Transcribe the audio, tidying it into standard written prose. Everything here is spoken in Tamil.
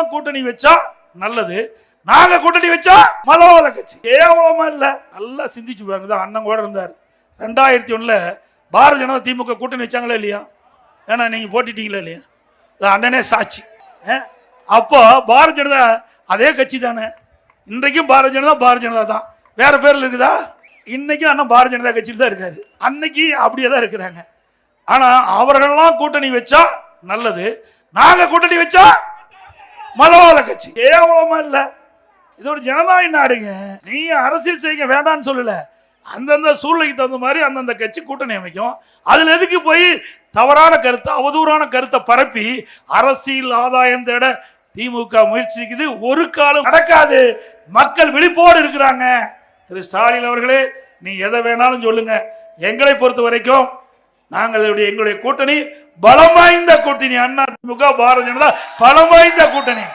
அவர்களெல்லாம் கூட்டணி வச்சா நல்லது, நாங்க கூட்டணி வச்சா மதவாத கட்சி. கேவலமா இல்ல, நல்லா சிந்திச்சு பாருங்க. அண்ணன் கூட இருந்தார் 2001 பாரதிய ஜனதா திமுக கூட்டணி வச்சாங்களா இல்லையா? ஏன்னா நீங்க போட்டிட்டீங்களா இல்லையா? அண்ணனே சாட்சி. அப்போ பாரதிய ஜனதா அதே கட்சி தானே. இன்றைக்கும் பாரதிய ஜனதா தான், வேற பேர்ல இருக்குதா? இன்னைக்கும் அண்ணன் பாரதிய ஜனதா கட்சியில் தான் இருக்காரு, அன்னைக்கு அப்படியே தான் இருக்கிறாங்க. ஆனா அவர்களெல்லாம் கூட்டணி வச்சா நல்லது, நாங்க கூட்டணி வச்சா மதவாத கட்சி. கேவலமா இல்ல, இது ஒரு ஜனநாயக நாடுங்க. நீ அரசியல் செய்ய வேண்டாம்னு சொல்லல, அந்தந்த சூழ்நிலைக்கு தகுந்த மாதிரி அந்தந்த கட்சி கூட்டணி அமைக்கும். அதுல எதுக்கு போய் தவறான கருத்தை, அவதூறான கருத்தை பரப்பி அரசியல் ஆதாயம் தேட திமுக முயற்சிக்குது? ஒரு காலம் நடக்காது. மக்கள் விழிப்போடு இருக்கிறாங்க. திரு ஸ்டாலின் அவர்களே, நீ எதை வேணாலும் சொல்லுங்க, எங்களை பொறுத்த வரைக்கும் எங்களுடைய கூட்டணி பலம் வாய்ந்த கூட்டணி. அண்ணா திமுக பாரதிய ஜனதா பலம் வாய்ந்த கூட்டணி.